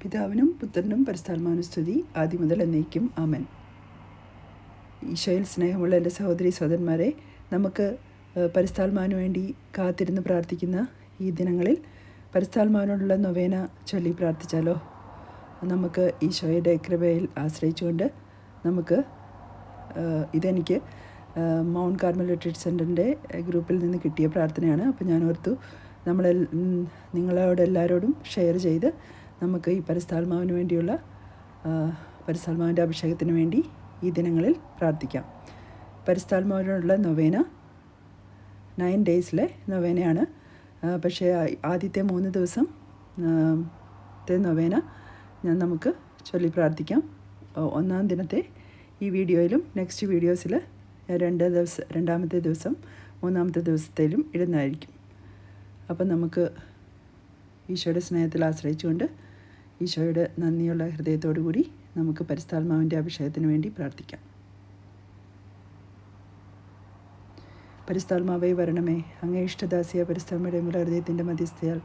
പിതാവിനും പുത്രനും പരിശുദ്ധാത്മാവിനും സ്തുതി, ആദ്യം മുതൽ എന്നേക്കും ആമേൻ. ഈശോയിൽ സ്നേഹമുള്ള എൻ്റെ സഹോദരി സഹോദരന്മാരെ, നമുക്ക് പരിശുദ്ധാത്മാവിന് വേണ്ടി കാത്തിരുന്ന് പ്രാർത്ഥിക്കുന്ന ഈ ദിനങ്ങളിൽ പരിശുദ്ധാത്മാവിനോടുള്ള നൊവേന ചൊല്ലി പ്രാർത്ഥിച്ചാലോ? നമുക്ക് ഈശോയുടെ കൃപയിൽ ആശ്രയിച്ചുകൊണ്ട് നമുക്ക് ഇതെനിക്ക് മൗണ്ട് കാർമൽ റിട്രീറ്റ് സെൻ്ററിൻ്റെ ഗ്രൂപ്പിൽ നിന്ന് കിട്ടിയ പ്രാർത്ഥനയാണ്. അപ്പോൾ ഞാൻ ഓർത്തു നിങ്ങളോടെല്ലാവരോടും ഷെയർ ചെയ്ത് നമുക്ക് ഈ പരിശുദ്ധാത്മാവിന് വേണ്ടിയുള്ള പരിശുദ്ധാത്മാവിൻ്റെ അഭിഷേകത്തിന് വേണ്ടി ഈ ദിനങ്ങളിൽ പ്രാർത്ഥിക്കാം. പരിശുദ്ധാത്മാവിനോടുള്ള നൊവേന 9 ഡേയ്സിലെ നൊവേനയാണ്. പക്ഷേ ആദ്യത്തെ 3 ദിവസം നൊവേന നമുക്ക് ചൊല്ലി പ്രാർത്ഥിക്കാം. ഒന്നാം ദിനത്തെ ഈ വീഡിയോയിലും നെക്സ്റ്റ് വീഡിയോസിൽ രണ്ടാമത്തെ ദിവസം 3-ാമത്തെ ദിവസത്തിലും ഇടുന്നതായിരിക്കും. അപ്പം നമുക്ക് ഈശോയുടെ സ്നേഹത്തിൽ ആശ്രയിച്ചുകൊണ്ട് ഈശോയുടെ നന്ദിയുള്ള ഹൃദയത്തോടു കൂടി നമുക്ക് പരിശുദ്ധാത്മാവിൻ്റെ അഭിഷേകത്തിന് വേണ്ടി പ്രാർത്ഥിക്കാം. പരിശുദ്ധാത്മാവേ വരണമേ, അങ്ങേ ഇഷ്ടദാസിയ പരിശുദ്ധമ്മയുടെ ഹൃദയത്തിൻ്റെ മധ്യസ്ഥയാൽ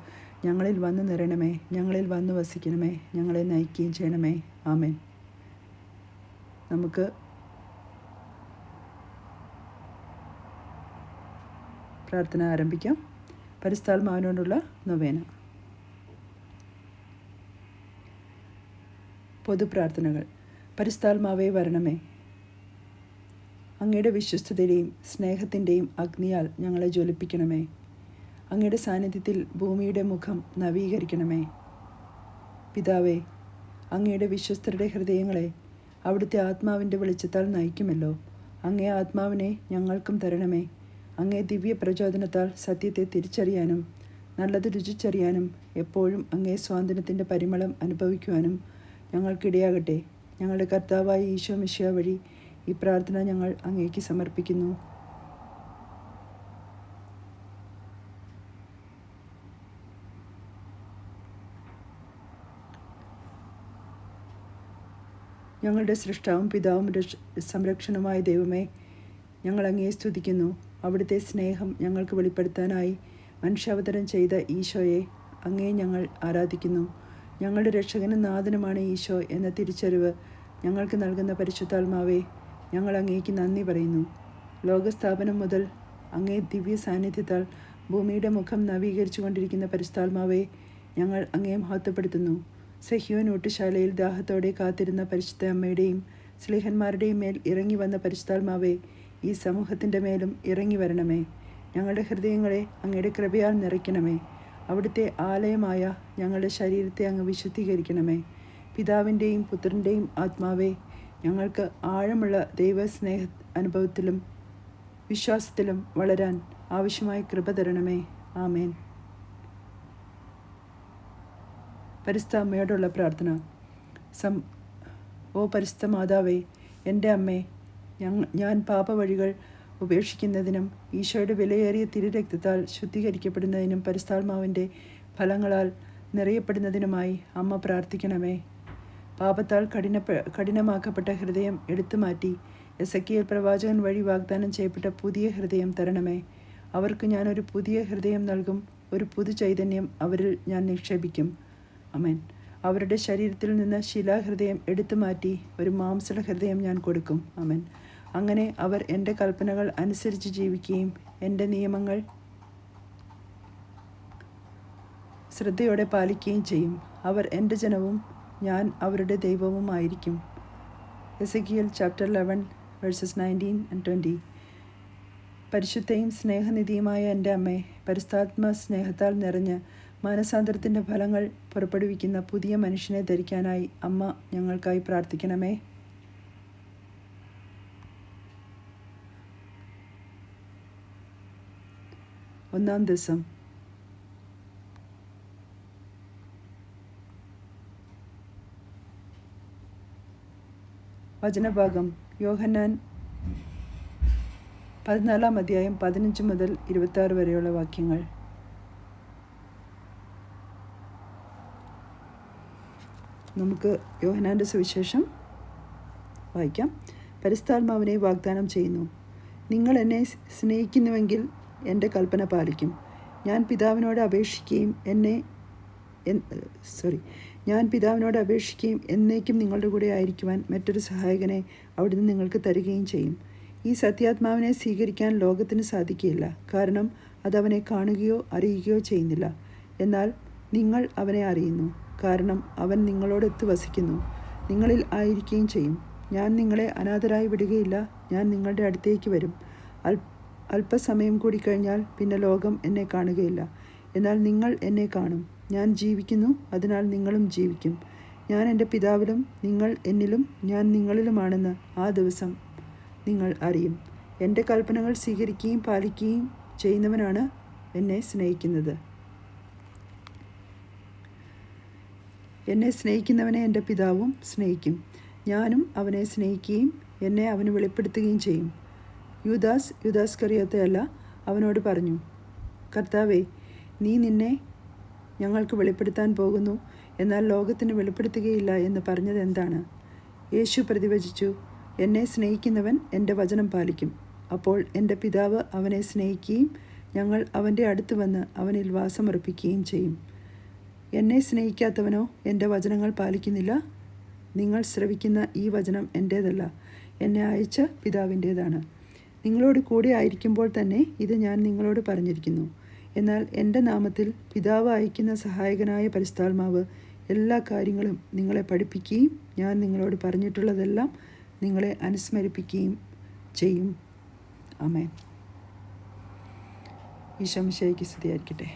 ഞങ്ങളിൽ വന്നു നിറയണമേ, ഞങ്ങളിൽ വന്നു വസിക്കണമേ, ഞങ്ങളെ നയിക്കുകയും ചെയ്യണമേ. ആമേൻ. നമുക്ക് പ്രാർത്ഥന ആരംഭിക്കാം. പരിശുദ്ധാത്മാവിനോടുള്ള നൊവേന. പൊതുപ്രാർത്ഥനകൾ. പരിശുദ്ധാത്മാവേ വരണമേ, അങ്ങയുടെ വിശ്വസ്തതയുടെയും സ്നേഹത്തിൻ്റെയും അഗ്നിയാൽ ഞങ്ങളെ ജ്വലിപ്പിക്കണമേ. അങ്ങയുടെ സാന്നിധ്യത്തിൽ ഭൂമിയുടെ മുഖം നവീകരിക്കണമേ. പിതാവേ, അങ്ങയുടെ വിശ്വസ്തരുടെ ഹൃദയങ്ങളെ അവിടുത്തെ ആത്മാവിൻ്റെ വെളിച്ചത്താൽ നയിക്കുമല്ലോ. അങ്ങേ ആത്മാവിനെ ഞങ്ങൾക്കും തരണമേ. അങ്ങേ ദിവ്യ പ്രചോദനത്താൽ സത്യത്തെ തിരിച്ചറിയാനും നല്ലത് രുചിച്ചറിയാനും എപ്പോഴും അങ്ങേ സ്വാതന്ത്ര്യത്തിൻ്റെ പരിമളം അനുഭവിക്കുവാനും ഞങ്ങൾക്കിടയാകട്ടെ. ഞങ്ങളുടെ കർത്താവായ ഈശോ മിശിഹാ വഴി ഈ പ്രാർത്ഥന ഞങ്ങൾ അങ്ങേക്ക് സമർപ്പിക്കുന്നു. ഞങ്ങളുടെ സൃഷ്ടാവും പിതാവും സംരക്ഷണമായ ദൈവമേ, ഞങ്ങൾ അങ്ങയെ സ്തുതിക്കുന്നു. അവിടുത്തെ സ്നേഹം ഞങ്ങൾക്ക് വെളിപ്പെടുത്താനായി മനുഷ്യാവതരം ചെയ്ത ഈശോയെ അങ്ങയെ ഞങ്ങൾ ആരാധിക്കുന്നു. ഞങ്ങളുടെ രക്ഷകനും നാഥനുമാണ് ഈശോ എന്ന തിരിച്ചറിവ് ഞങ്ങൾക്ക് നൽകുന്ന പരിശുദ്ധാത്മാവേ, ഞങ്ങൾ അങ്ങേക്ക് നന്ദി പറയുന്നു. ലോകസ്ഥാപനം മുതൽ അങ്ങേ ദിവ്യ സാന്നിധ്യത്താൽ ഭൂമിയുടെ മുഖം നവീകരിച്ചു കൊണ്ടിരിക്കുന്ന പരിശുദ്ധാത്മാവേ, ഞങ്ങൾ അങ്ങയെ മഹത്വപ്പെടുത്തുന്നു. സഹ്യോൻ ഊട്ടുശാലയിൽ ദാഹത്തോടെ കാത്തിരുന്ന പരിശുദ്ധ അമ്മയുടെയും സ്ലീഹന്മാരുടെയും മേൽ ഇറങ്ങി വന്ന പരിശുദ്ധാത്മാവേ, ഈ സമൂഹത്തിൻ്റെ മേലും ഇറങ്ങി വരണമേ. ഞങ്ങളുടെ ഹൃദയങ്ങളെ അങ്ങയുടെ കൃപയാൽ നിറയ്ക്കണമേ. അവിടുത്തെ ആലയമായ ഞങ്ങളുടെ ശരീരത്തെ അങ്ങ് വിശുദ്ധീകരിക്കണമേ. പിതാവിൻ്റെയും പുത്രൻ്റെയും ആത്മാവേ, ഞങ്ങൾക്ക് ആഴമുള്ള ദൈവസ്നേഹ അനുഭവത്തിലും വിശ്വാസത്തിലും വളരാൻ ആവശ്യമായ കൃപ തരണമേ. ആമേൻ. പരിശുദ്ധ അമ്മയോടുള്ള പ്രാർത്ഥന. ഓ പരിശുദ്ധ മാതാവേ, എൻ്റെ അമ്മേ, ഞാൻ പാപവഴികൾ ഉപേക്ഷിക്കുന്നതിനും ഈശോയുടെ വിലയേറിയ തിരുരക്തത്താൽ ശുദ്ധീകരിക്കപ്പെടുന്നതിനും പരിശുദ്ധാത്മാവിൻ്റെ ഫലങ്ങളാൽ നിറയപ്പെടുന്നതിനുമായി അമ്മ പ്രാർത്ഥിക്കണമേ. പാപത്താൽ കഠിനമാക്കപ്പെട്ട ഹൃദയം എടുത്തുമാറ്റി എസെക്കിയേൽ പ്രവാചകൻ വഴി വാഗ്ദാനം ചെയ്യപ്പെട്ട പുതിയ ഹൃദയം തരണമേ. അവർക്ക് ഞാനൊരു പുതിയ ഹൃദയം നൽകും, ഒരു പുതു ചൈതന്യം അവരിൽ ഞാൻ നിക്ഷേപിക്കും. ആമേൻ. അവരുടെ ശരീരത്തിൽ നിന്ന് ശിലാഹൃദയം എടുത്തുമാറ്റി ഒരു മാംസള ഹൃദയം ഞാൻ കൊടുക്കും. ആമേൻ. അങ്ങനെ അവർ എൻ്റെ കൽപ്പനകൾ അനുസരിച്ച് ജീവിക്കുകയും എൻ്റെ നിയമങ്ങൾ ശ്രദ്ധയോടെ പാലിക്കുകയും ചെയ്യും. അവർ എൻ്റെ ജനവും ഞാൻ അവരുടെ ദൈവവുമായിരിക്കും. Ezekiel chapter 11 verses 19 and 20. പരിശുദ്ധയും സ്നേഹനിധിയുമായ എൻ്റെ അമ്മേ, പരിശുദ്ധാത്മ സ്നേഹത്താൽ നിറഞ്ഞ് മാനസാന്തരത്തിൻ്റെ ഫലങ്ങൾ പുറപ്പെടുവിക്കുന്ന പുതിയ മനുഷ്യനെ ധരിക്കാനായി അമ്മ ഞങ്ങൾക്കായി പ്രാർത്ഥിക്കണമേ. ഒന്നാം ദിവസം. വചനഭാഗം യോഹന്നാൻ 14-ാം അധ്യായം 15 മുതൽ 26 വരെയുള്ള വാക്യങ്ങൾ. നമുക്ക് യോഹന്നാൻ്റെ സുവിശേഷം വായിക്കാം. പരിശുദ്ധാത്മാവിനെ വാഗ്ദാനം ചെയ്യുന്നു. നിങ്ങൾ എന്നെ സ്നേഹിക്കുന്നുവെങ്കിൽ എൻ്റെ കൽപ്പന പാലിക്കും. ഞാൻ പിതാവിനോട് അപേക്ഷിക്കുകയും ഞാൻ പിതാവിനോട് അപേക്ഷിക്കുകയും എന്നേക്കും നിങ്ങളുടെ കൂടെ ആയിരിക്കുവാൻ മറ്റൊരു സഹായകനെ അവിടുന്ന് നിങ്ങൾക്ക് തരികയും ചെയ്യും. ഈ സത്യാത്മാവിനെ സ്വീകരിക്കാൻ ലോകത്തിന് സാധിക്കുകയില്ല, കാരണം അതവനെ കാണുകയോ അറിയുകയോ ചെയ്യുന്നില്ല. എന്നാൽ നിങ്ങൾ അവനെ അറിയുന്നു, കാരണം അവൻ നിങ്ങളോടൊത്ത് വസിക്കുന്നു, നിങ്ങളിൽ ആയിരിക്കുകയും ചെയ്യും. ഞാൻ നിങ്ങളെ അനാഥരായി വിടുകയില്ല, ഞാൻ നിങ്ങളുടെ അടുത്തേക്ക് വരും. അല്പസമയം കൂടി കഴിഞ്ഞാൽ പിന്നെ ലോകം എന്നെ കാണുകയില്ല, എന്നാൽ നിങ്ങൾ എന്നെ കാണും. ഞാൻ ജീവിക്കുന്നു, അതിനാൽ നിങ്ങളും ജീവിക്കും. ഞാൻ എൻ്റെ പിതാവിലും നിങ്ങൾ എന്നിലും ഞാൻ നിങ്ങളിലുമാണെന്ന് ആ ദിവസം നിങ്ങൾ അറിയും. എൻ്റെ കൽപ്പനകൾ സ്വീകരിക്കുകയും പാലിക്കുകയും ചെയ്യുന്നവനാണ് എന്നെ സ്നേഹിക്കുന്നത്. എന്നെ സ്നേഹിക്കുന്നവനെ എൻ്റെ പിതാവും സ്നേഹിക്കും. ഞാനും അവനെ സ്നേഹിക്കുകയും എന്നെ അവന് വെളിപ്പെടുത്തുകയും ചെയ്യും. യൂദാസ് ഇസ്കറിയോത്തയല്ല അവനോട് പറഞ്ഞു, കർത്താവേ, നീ നിന്നെ ഞങ്ങൾക്ക് വെളിപ്പെടുത്താൻ പോകുന്നു, എന്നാൽ ലോകത്തിന് വെളിപ്പെടുത്തുകയില്ല എന്ന് പറഞ്ഞത് എന്താണ്? യേശു പ്രതിവചിച്ചു, എന്നെ സ്നേഹിക്കുന്നവൻ എൻ്റെ വചനം പാലിക്കും. അപ്പോൾ എൻ്റെ പിതാവ് അവനെ സ്നേഹിക്കുകയും ഞങ്ങൾ അവൻ്റെ അടുത്ത് വന്ന് അവനിൽ വാസമർപ്പിക്കുകയും ചെയ്യും. എന്നെ സ്നേഹിക്കാത്തവനോ എൻ്റെ വചനങ്ങൾ പാലിക്കുന്നില്ല. നിങ്ങൾ ശ്രവിക്കുന്ന ഈ വചനം എൻ്റേതല്ല, എന്നെ അയച്ച പിതാവിൻ്റേതാണ്. നിങ്ങളോട് കൂടെ ആയിരിക്കുമ്പോൾ തന്നെ ഇത് ഞാൻ നിങ്ങളോട് പറഞ്ഞിരിക്കുന്നു. എന്നാൽ എൻ്റെ നാമത്തിൽ പിതാവ് അയക്കുന്ന സഹായകനായ പരിശുദ്ധാത്മാവ് എല്ലാ കാര്യങ്ങളും നിങ്ങളെ പഠിപ്പിക്കുകയും ഞാൻ നിങ്ങളോട് പറഞ്ഞിട്ടുള്ളതെല്ലാം നിങ്ങളെ അനുസ്മരിപ്പിക്കുകയും ചെയ്യും. ആമേൻ. ഈശോ മിശിഹായ്ക്ക് സ്തുതിയായിരിക്കട്ടെ.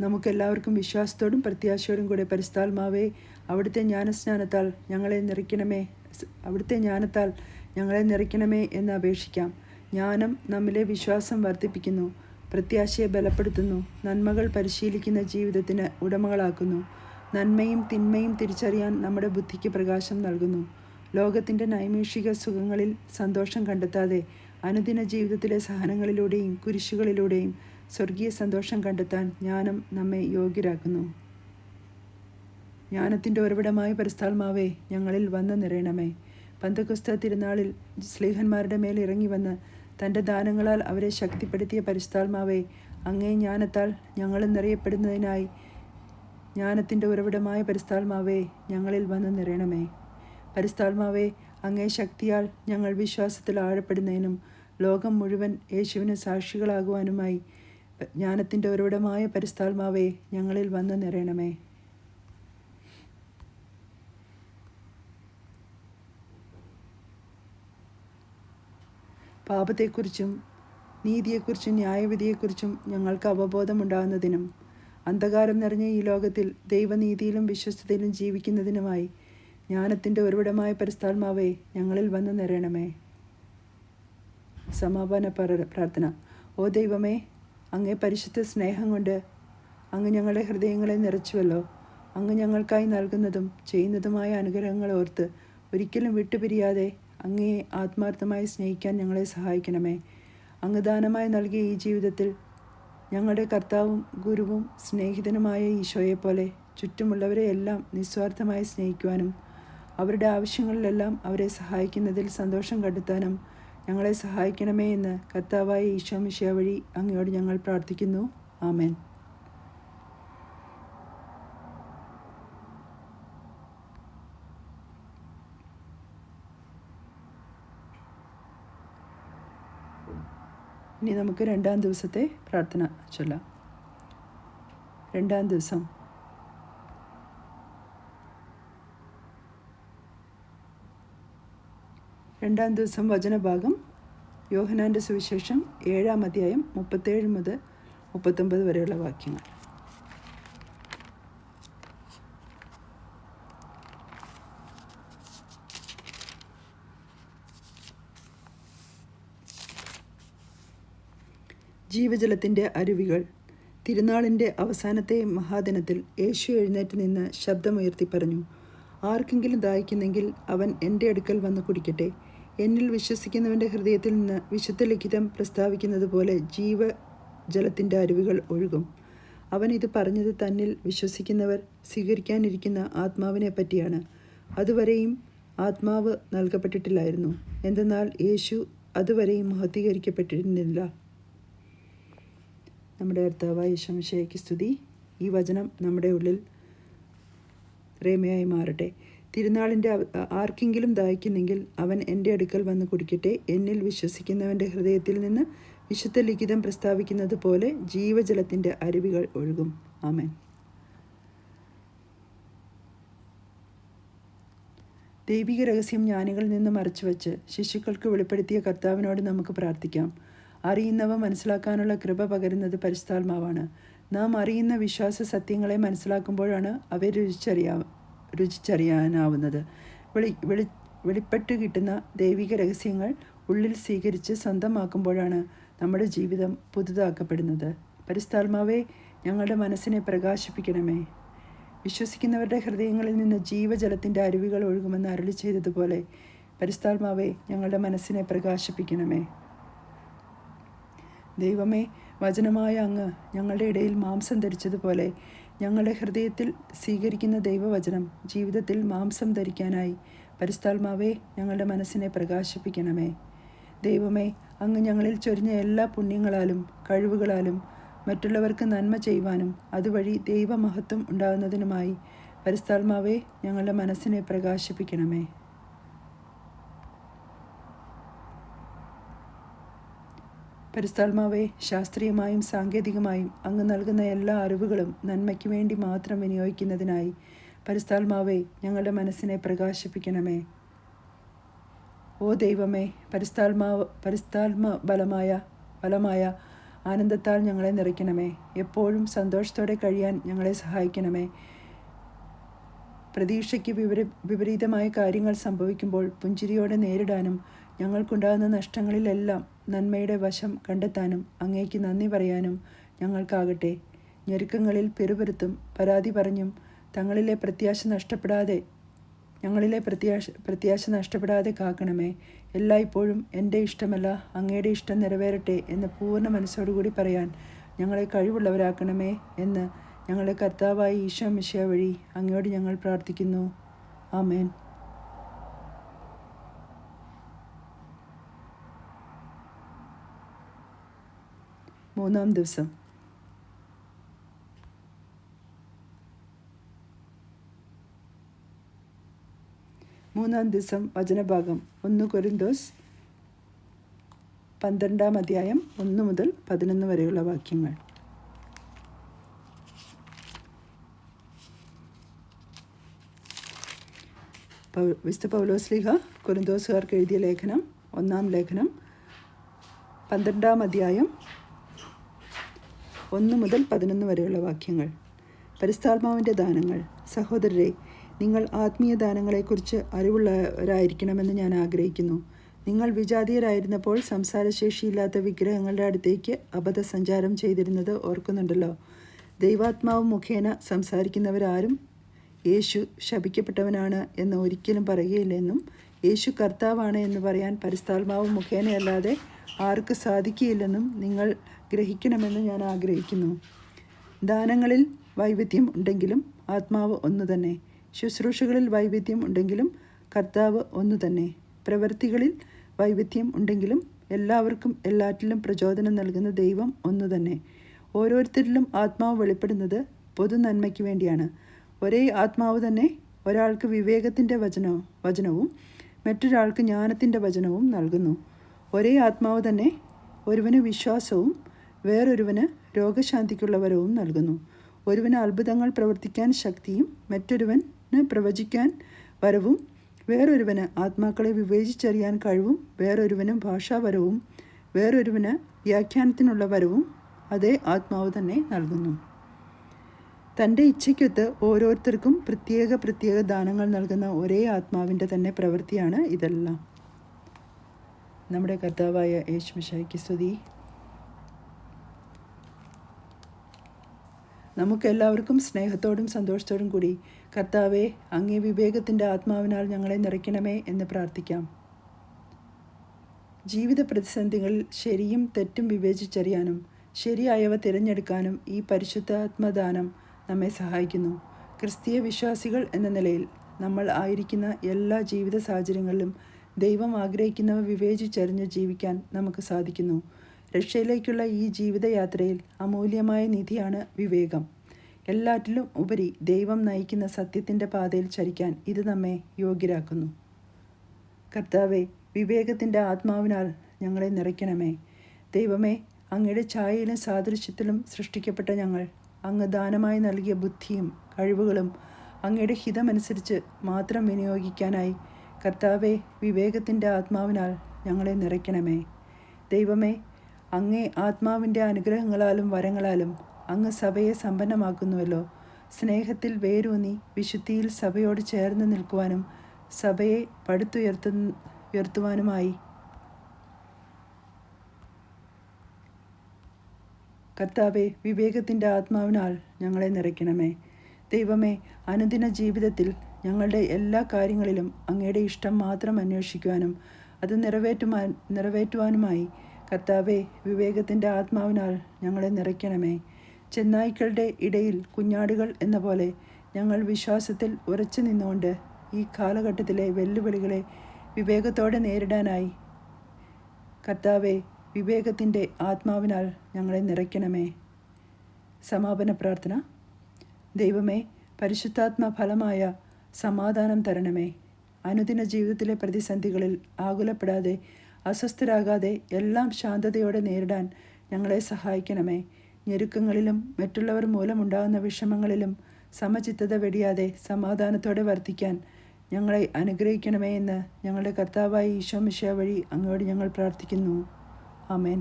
നമുക്കെല്ലാവർക്കും വിശ്വാസത്തോടും പ്രത്യാശയോടും കൂടെ പരിശുദ്ധാത്മാവേ, അവിടുത്തെ ജ്ഞാനസ്നാനത്താൽ ഞങ്ങളെ നിറയ്ക്കണമേ എന്ന് അപേക്ഷിക്കാം. ജ്ഞാനം നമ്മിലെ വിശ്വാസം വർദ്ധിപ്പിക്കുന്നു, പ്രത്യാശയെ ബലപ്പെടുത്തുന്നു, നന്മകൾ പരിശീലിക്കുന്ന ജീവിതത്തിന് ഉടമകളാക്കുന്നു, നന്മയും തിന്മയും തിരിച്ചറിയാൻ നമ്മുടെ ബുദ്ധിക്ക് പ്രകാശം നൽകുന്നു. ലോകത്തിൻ്റെ നൈമിഷിക സുഖങ്ങളിൽ സന്തോഷം കണ്ടെത്താതെ അനുദിന ജീവിതത്തിലെ സഹനങ്ങളിലൂടെയും കുരിശുകളിലൂടെയും സ്വർഗീയ സന്തോഷം കണ്ടെത്താൻ ജ്ഞാനം നമ്മെ യോഗ്യരാക്കുന്നു. ജ്ഞാനത്തിൻ്റെ ഉറവിടമായ പരിശുദ്ധാത്മാവേ, ഞങ്ങളിൽ വന്ന് നിറയണമേ. പന്തക്കൊസ്ത തിരുനാളിൽ ശ്ലീഹന്മാരുടെ മേൽ ഇറങ്ങി വന്ന് തൻ്റെ ദാനങ്ങളാൽ അവരെ ശക്തിപ്പെടുത്തിയ പരിശുദ്ധാത്മാവേ, അങ്ങേ ജ്ഞാനത്താൽ ഞങ്ങളും നിറയപ്പെടുന്നതിനായി ജ്ഞാനത്തിൻ്റെ ഉറവിടമായ പരിശുദ്ധാത്മാവേ, ഞങ്ങളിൽ വന്ന് നിറയണമേ. പരിശുദ്ധാത്മാവേ, അങ്ങേ ശക്തിയാൽ ഞങ്ങൾ വിശ്വാസത്തിൽ ആഴപ്പെടുന്നതിനും ലോകം മുഴുവൻ യേശുവിന് സാക്ഷികളാകുവാനുമായി ജ്ഞാനത്തിൻ്റെ ഉറവിടമായ പരിശുദ്ധാത്മാവേ, ഞങ്ങളിൽ വന്ന് നിറയണമേ. പാപത്തെക്കുറിച്ചും നീതിയെക്കുറിച്ചും ന്യായവിധിയെക്കുറിച്ചും ഞങ്ങൾക്ക് അവബോധമുണ്ടാകുന്നതിനും അന്ധകാരം നിറഞ്ഞ ഈ ലോകത്തിൽ ദൈവനീതിയിലും വിശ്വസ്തയിലും ജീവിക്കുന്നതിനുമായി ജ്ഞാനത്തിൻ്റെ ഉറവിടമായ പരിശുദ്ധാത്മാവേ, ഞങ്ങളിൽ വന്ന് നിറയണമേ. സമാപന പ്രാർത്ഥന. ഓ ദൈവമേ, അങ്ങേ പരിശുദ്ധ സ്നേഹം കൊണ്ട് അങ്ങ് ഞങ്ങളുടെ ഹൃദയങ്ങളെ നിറച്ചുവല്ലോ. അങ്ങ് ഞങ്ങൾക്കായി നൽകുന്നതും ചെയ്യുന്നതുമായ അനുഗ്രഹങ്ങൾ ഓർത്ത് ഒരിക്കലും വിട്ടുപിരിയാതെ അങ്ങയെ ആത്മാർത്ഥമായി സ്നേഹിക്കാൻ ഞങ്ങളെ സഹായിക്കണമേ. അങ്ങ് ദാനമായി നൽകിയ ഈ ജീവിതത്തിൽ ഞങ്ങളുടെ കർത്താവും ഗുരുവും സ്നേഹിതനുമായ ഈശോയെപ്പോലെ ചുറ്റുമുള്ളവരെയെല്ലാം നിസ്വാർത്ഥമായി സ്നേഹിക്കുവാനും അവരുടെ ആവശ്യങ്ങളിലെല്ലാം അവരെ സഹായിക്കുന്നതിൽ സന്തോഷം കണ്ടെത്താനും ഞങ്ങളെ സഹായിക്കണമേ എന്ന് കർത്താവായ ഈശോ മിശിഹാ വഴി അങ്ങയോട് ഞങ്ങൾ പ്രാർത്ഥിക്കുന്നു. ആമേൻ. ഇനി നമുക്ക് രണ്ടാം ദിവസത്തെ പ്രാർത്ഥന ചൊല്ലാം. രണ്ടാം ദിവസം വചനഭാഗം യോഹന്നാൻ്റെ സുവിശേഷം 7-ാം അധ്യായം 37 മുതൽ 39 വരെയുള്ള വാക്യങ്ങൾ. ജീവജലത്തിൻ്റെ അരുവികൾ. തിരുനാളിൻ്റെ അവസാനത്തെ മഹാദിനത്തിൽ യേശു എഴുന്നേറ്റ് നിന്ന് ശബ്ദമുയർത്തി പറഞ്ഞു, ആർക്കെങ്കിലും ദാഹിക്കുന്നെങ്കിൽ അവൻ എൻ്റെ അടുക്കൽ വന്ന് കുടിക്കട്ടെ. എന്നിൽ വിശ്വസിക്കുന്നവൻ്റെ ഹൃദയത്തിൽ നിന്ന് വിശുദ്ധ ലിഖിതം പ്രസ്താവിക്കുന്നത് പോലെ ജീവജലത്തിൻ്റെ അരുവികൾ ഒഴുകും. അവൻ ഇത് പറഞ്ഞത് തന്നിൽ വിശ്വസിക്കുന്നവർ സ്വീകരിക്കാനിരിക്കുന്ന ആത്മാവിനെ പറ്റിയാണ്. അതുവരെയും ആത്മാവ് നൽകപ്പെട്ടിട്ടില്ലായിരുന്നു, എന്തെന്നാൽ യേശു അതുവരെയും മഹത്വീകരിക്കപ്പെട്ടിരുന്നില്ല. നമ്മുടെ കർത്താവായ യേശു മിശിഹായ്ക്ക് സ്തുതി. ഈ വചനം നമ്മുടെ ഉള്ളിൽ റേമയായി മാറട്ടെ. തിരുനാളിൻ്റെ ആർക്കെങ്കിലും ദാഹിക്കുന്നെങ്കിൽ അവൻ എൻ്റെ അടുക്കൽ വന്ന് കുടിക്കട്ടെ. എന്നിൽ വിശ്വസിക്കുന്നവൻ്റെ ഹൃദയത്തിൽ നിന്ന് വിശുദ്ധ ലിഖിതം പ്രസ്താവിക്കുന്നത് പോലെ ജീവജലത്തിൻ്റെ അരുവികൾ ഒഴുകും. ആമേൻ. ദൈവിക രഹസ്യം ജ്ഞാനികളിൽ നിന്ന് മറച്ചുവെച്ച് ശിശുക്കൾക്ക് വെളിപ്പെടുത്തിയ കർത്താവിനോട് നമുക്ക് പ്രാർത്ഥിക്കാം. അറിയുന്നവ മനസ്സിലാക്കാനുള്ള കൃപ പകരുന്നത് പരിശുദ്ധാത്മാവാണ്. നാം അറിയുന്ന വിശ്വാസ സത്യങ്ങളെ മനസ്സിലാക്കുമ്പോഴാണ് അവയെ രുചിച്ചറിയാനാവുന്നത്. വെളിപ്പെട്ട് കിട്ടുന്ന ദൈവിക രഹസ്യങ്ങൾ ഉള്ളിൽ സ്വീകരിച്ച് സ്വന്തമാക്കുമ്പോഴാണ് നമ്മുടെ ജീവിതം പുതുതാക്കപ്പെടുന്നത്. പരിശുദ്ധാത്മാവേ, ഞങ്ങളുടെ മനസ്സിനെ പ്രകാശിപ്പിക്കണമേ. വിശ്വസിക്കുന്നവരുടെ ഹൃദയങ്ങളിൽ നിന്ന് ജീവജലത്തിൻ്റെ അരുവികൾ ഒഴുകുമെന്ന് അരുളി ചെയ്തതുപോലെ പരിശുദ്ധാത്മാവേ, ഞങ്ങളുടെ മനസ്സിനെ പ്രകാശിപ്പിക്കണമേ. ദൈവമേ, വചനമായ അങ്ങ് ഞങ്ങളുടെ ഇടയിൽ മാംസം ധരിച്ചതുപോലെ ഞങ്ങളുടെ ഹൃദയത്തിൽ സ്വീകരിക്കുന്ന ദൈവവചനം ജീവിതത്തിൽ മാംസം ധരിക്കാനായി പരിശുദ്ധാത്മാവേ, ഞങ്ങളുടെ മനസ്സിനെ പ്രകാശിപ്പിക്കണമേ. ദൈവമേ, അങ്ങ് ഞങ്ങളിൽ ചൊരിഞ്ഞ എല്ലാ പുണ്യങ്ങളാലും കഴിവുകളാലും മറ്റുള്ളവർക്ക് നന്മ ചെയ്യുവാനും അതുവഴി ദൈവമഹത്വം ഉണ്ടാകുന്നതിനുമായി പരിശുദ്ധാത്മാവേ, ഞങ്ങളുടെ മനസ്സിനെ പ്രകാശിപ്പിക്കണമേ. പരിശുദ്ധാത്മാവേ, ശാസ്ത്രീയമായും സാങ്കേതികമായും അങ്ങ് നൽകുന്ന എല്ലാ അറിവുകളും നന്മയ്ക്ക് വേണ്ടി മാത്രം വിനിയോഗിക്കുന്നതിനായി പരിശുദ്ധാത്മാവേ, ഞങ്ങളുടെ മനസ്സിനെ പ്രകാശിപ്പിക്കണമേ. ഓ ദൈവമേ, പരിശുദ്ധാത്മ ബലമായ ആനന്ദത്താൽ ഞങ്ങളെ നിറയ്ക്കണമേ. എപ്പോഴും സന്തോഷത്തോടെ കഴിയാൻ ഞങ്ങളെ സഹായിക്കണമേ. പ്രതീക്ഷയ്ക്ക് വിപരീതമായ കാര്യങ്ങൾ സംഭവിക്കുമ്പോൾ പുഞ്ചിരിയോടെ നേരിടാനും ഞങ്ങൾക്കുണ്ടാകുന്ന നഷ്ടങ്ങളിലെല്ലാം നന്മയുടെ വശം കണ്ടെത്താനും അങ്ങേക്ക് നന്ദി പറയാനും ഞങ്ങൾക്കാകട്ടെ. ഞെരുക്കങ്ങളിൽ പിറുപിറുത്തും പരാതി പറഞ്ഞും ഞങ്ങളിലെ പ്രത്യാശ നഷ്ടപ്പെടാതെ കാക്കണമേ. എല്ലായ്പ്പോഴും എൻ്റെ ഇഷ്ടമല്ല അങ്ങയുടെ ഇഷ്ടം നിറവേറട്ടെ എന്ന് പൂർണ്ണ മനസ്സോടുകൂടി പറയാൻ ഞങ്ങളെ കഴിവുള്ളവരാക്കണമേ എന്ന് ഞങ്ങളുടെ കർത്താവായ ഈശോ മിശിഹാ വഴി അങ്ങയോട് ഞങ്ങൾ പ്രാർത്ഥിക്കുന്നു. ആമേൻ. മൂന്നാം ദിവസം. മൂന്നാം ദിവസം വചനഭാഗം 1 കൊരിന്തോസ് 12-ാം അധ്യായം 1 മുതൽ 11 വരെയുള്ള വാക്യങ്ങൾ. വിശുദ്ധ പൗലോസ്ലീഹ കൊരിന്തോസുകാർക്ക് എഴുതിയ ലേഖനം, 1-ാം ലേഖനം 12-ാം അധ്യായം 1 മുതൽ 11 വരെയുള്ള വാക്യങ്ങൾ. പരിശുദ്ധാത്മാവിൻ്റെ ദാനങ്ങൾ. സഹോദരരെ, നിങ്ങൾ ആത്മീയ ദാനങ്ങളെക്കുറിച്ച് അറിവുള്ളവരായിരിക്കണമെന്ന് ഞാൻ ആഗ്രഹിക്കുന്നു. നിങ്ങൾ വിജാതീയരായിരുന്നപ്പോൾ സംസാരശേഷിയില്ലാത്ത വിഗ്രഹങ്ങളുടെ അടുത്തേക്ക് അബദ്ധസഞ്ചാരം ചെയ്തിരുന്നത് ഓർക്കുന്നുണ്ടല്ലോ. ദൈവാത്മാവ് മുഖേന സംസാരിക്കുന്നവരാരും യേശു ശപിക്കപ്പെട്ടവനാണ് എന്ന് ഒരിക്കലും പറയുകയില്ലെന്നും യേശു കർത്താവാണ് എന്ന് പറയാൻ പരിശുദ്ധാത്മാവ് മുഖേനയല്ലാതെ ആർക്ക് സാധിക്കുകയില്ലെന്നും നിങ്ങൾ ഗ്രഹിക്കണമെന്ന് ഞാൻ ആഗ്രഹിക്കുന്നു. ദാനങ്ങളിൽ വൈവിധ്യം ഉണ്ടെങ്കിലും ആത്മാവ് ഒന്നു തന്നെ. ശുശ്രൂഷകളിൽ വൈവിധ്യം ഉണ്ടെങ്കിലും കർത്താവ് ഒന്നു തന്നെ. പ്രവൃത്തികളിൽ വൈവിധ്യം ഉണ്ടെങ്കിലും എല്ലാവർക്കും എല്ലാറ്റിലും പ്രചോദനം നൽകുന്ന ദൈവം ഒന്നു തന്നെ. ഓരോരുത്തരിലും ആത്മാവ് വെളിപ്പെടുന്നത് പൊതു നന്മയ്ക്ക് വേണ്ടിയാണ്. ഒരേ ആത്മാവ് തന്നെ ഒരാൾക്ക് വിവേകത്തിൻ്റെ വചനവും മറ്റൊരാൾക്ക് ജ്ഞാനത്തിൻ്റെ വചനവും നൽകുന്നു. ഒരേ ആത്മാവ് തന്നെ ഒരുവന് വിശ്വാസവും വേറൊരുവന് രോഗശാന്തിക്കുള്ള വരവും നൽകുന്നു. ഒരുവന് അത്ഭുതങ്ങൾ പ്രവർത്തിക്കാൻ ശക്തിയും മറ്റൊരുവന് പ്രവചിക്കാൻ വരവും വേറൊരുവന് ആത്മാക്കളെ വിവേചിച്ചറിയാൻ കഴിവും വേറൊരുവന് ഭാഷാവരവും വേറൊരുവന് വ്യാഖ്യാനത്തിനുള്ള വരവും അതേ ആത്മാവ് തന്നെ നൽകുന്നു. തൻ്റെ ഇച്ഛയ്ക്കൊത്ത് ഓരോരുത്തർക്കും പ്രത്യേക ദാനങ്ങൾ നൽകുന്ന ഒരേ ആത്മാവിൻ്റെ തന്നെ പ്രവൃത്തിയാണ് ഇതെല്ലാം. നമ്മുടെ കർത്താവായ യേശു മിശിഹായ്ക്ക് സ്തുതി. നമുക്കെല്ലാവർക്കും സ്നേഹത്തോടും സന്തോഷത്തോടും കൂടി കർത്താവേ, അങ്ങേ വിവേകത്തിൻ്റെ ആത്മാവിനാൽ ഞങ്ങളെ നിറയ്ക്കണമേ എന്ന് പ്രാർത്ഥിക്കാം. ജീവിത പ്രതിസന്ധികളിൽ ശരിയും തെറ്റും വിവേചിച്ചറിയാനും ശരിയായവ തിരഞ്ഞെടുക്കാനും ഈ പരിശുദ്ധാത്മദാനം നമ്മെ സഹായിക്കുന്നു. ക്രിസ്തീയ വിശ്വാസികൾ എന്ന നിലയിൽ നമ്മൾ ആയിരിക്കുന്ന എല്ലാ ജീവിത സാഹചര്യങ്ങളിലും ദൈവം ആഗ്രഹിക്കുന്നവ വിവേചിച്ചറിഞ്ഞ് ജീവിക്കാൻ നമുക്ക് സാധിക്കുന്നു. രക്ഷയിലേക്കുള്ള ഈ ജീവിതയാത്രയിൽ അമൂല്യമായ നിധിയാണ് വിവേകം. എല്ലാറ്റിലും ഉപരി ദൈവം നയിക്കുന്ന സത്യത്തിൻ്റെ പാതയിൽ ചരിക്കാൻ ഇത് നമ്മെ യോഗ്യരാക്കുന്നു. കർത്താവെ, വിവേകത്തിൻ്റെ ആത്മാവിനാൽ ഞങ്ങളെ നിറയ്ക്കണമേ. ദൈവമേ, അങ്ങയുടെ ഛായയിലും സാദൃശ്യത്തിലും സൃഷ്ടിക്കപ്പെട്ട ഞങ്ങൾ അങ്ങ് ദാനമായി നൽകിയ ബുദ്ധിയും കഴിവുകളും അങ്ങയുടെ ഹിതമനുസരിച്ച് മാത്രം വിനിയോഗിക്കാനായി കർത്താവെ, വിവേകത്തിൻ്റെ ആത്മാവിനാൽ ഞങ്ങളെ നിറയ്ക്കണമേ. ദൈവമേ, അങ്ങേ ആത്മാവിൻ്റെ അനുഗ്രഹങ്ങളാലും വരങ്ങളാലും അങ്ങ് സഭയെ സമ്പന്നമാക്കുന്നുവല്ലോ. സ്നേഹത്തിൽ വേരൂന്നി വിശുദ്ധിയിൽ സഭയോട് ചേർന്ന് നിൽക്കുവാനും സഭയെ പടുത്തുയർത്തുവാനുമായി കർത്താവെ, വിവേകത്തിൻ്റെ ആത്മാവിനാൽ ഞങ്ങളെ നിറയ്ക്കണമേ. ദൈവമേ, അനുദിന ജീവിതത്തിൽ ഞങ്ങളുടെ എല്ലാ കാര്യങ്ങളിലും അങ്ങയുടെ ഇഷ്ടം മാത്രം അന്വേഷിക്കുവാനും അത് നിറവേറ്റുവാനുമായി കർത്താവെ, വിവേകത്തിൻ്റെ ആത്മാവിനാൽ ഞങ്ങളെ നിറയ്ക്കണമേ. ചെന്നായ്ക്കളുടെ ഇടയിൽ കുഞ്ഞാടുകൾ എന്ന പോലെ ഞങ്ങൾ വിശ്വാസത്തിൽ ഉറച്ചു നിന്നുകൊണ്ട് ഈ കാലഘട്ടത്തിലെ വെല്ലുവിളികളെ വിവേകത്തോടെ നേരിടാനായി കർത്താവെ, വിവേകത്തിൻ്റെ ആത്മാവിനാൽ ഞങ്ങളെ നിറയ്ക്കണമേ. സമാപന പ്രാർത്ഥന. ദൈവമേ, പരിശുദ്ധാത്മ ഫലമായ സമാധാനം തരണമേ. അനുദിന ജീവിതത്തിലെ പ്രതിസന്ധികളിൽ ആകുലപ്പെടാതെ അസ്വസ്ഥരാകാതെ എല്ലാം ശാന്തതയോടെ നേരിടാൻ ഞങ്ങളെ സഹായിക്കണമേ. ഞെരുക്കങ്ങളിലും മറ്റുള്ളവർ മൂലമുണ്ടാകുന്ന വിഷമങ്ങളിലും സമചിത്തത വെടിയാതെ സമാധാനത്തോടെ വർദ്ധിക്കാൻ ഞങ്ങളെ അനുഗ്രഹിക്കണമേ എന്ന് ഞങ്ങളുടെ കർത്താവായ ഈശോ മിശിഹാ വഴി അങ്ങയോട് ഞങ്ങൾ പ്രാർത്ഥിക്കുന്നു. ആമേൻ.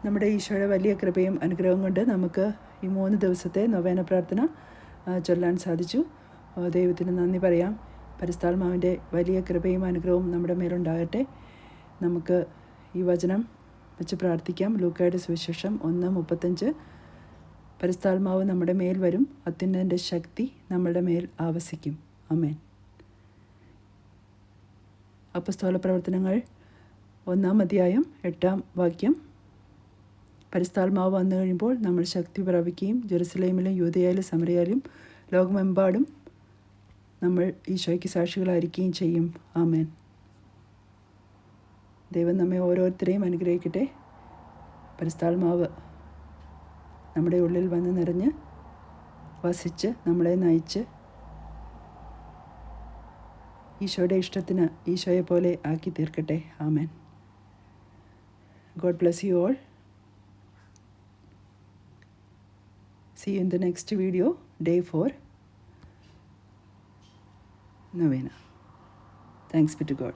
നമ്മുടെ ഈശോയുടെ വലിയ കൃപയും അനുഗ്രഹവും കൊണ്ട് നമുക്ക് ഈ 3 ദിവസത്തെ നൊവേന പ്രാർത്ഥന ചൊല്ലാൻ സാധിച്ചു. ദൈവത്തിന് നന്ദി പറയാം. പരിശുദ്ധാത്മാവിൻ്റെ വലിയ കൃപയും അനുഗ്രഹവും നമ്മുടെ മേലുണ്ടാകട്ടെ. നമുക്ക് ഈ വചനം വെച്ച് പ്രാർത്ഥിക്കാം. ലൂക്കായുടെ സുവിശേഷം 1:35. പരിശുദ്ധാത്മാവ് നമ്മുടെ മേൽ വരും, അത്യുന്നതൻ്റെ ശക്തി നമ്മുടെ മേൽ ആവസിക്കും. ആമേൻ. അപ്പസ്തോല പ്രവർത്തനങ്ങൾ 1-ാം അധ്യായം 8-ാം വാക്യം. പരിശുദ്ധാത്മാവ് വന്നു കഴിയുമ്പോൾ നമ്മൾ ശക്തി പ്രാപിക്കുകയും ജെറുസലേമിലും യൂദയായിലും സമറിയയിലും ലോകമെമ്പാടും നമ്മൾ ഈശോയ്ക്ക് സാക്ഷികളായിരിക്കുകയും ചെയ്യും. ആമേൻ. ദൈവം നമ്മെ ഓരോരുത്തരെയും അനുഗ്രഹിക്കട്ടെ. പരിശുദ്ധാത്മാവ് നമ്മുടെ ഉള്ളിൽ വന്ന് നിറഞ്ഞ് വസിച്ച് നമ്മളെ നയിച്ച് ഈശോയുടെ ഇഷ്ടത്തിന് ഈശോയെ പോലെ ആക്കി തീർക്കട്ടെ. Amen. God bless you all. See you in the next video, day 4, Novena. Thanks be to God.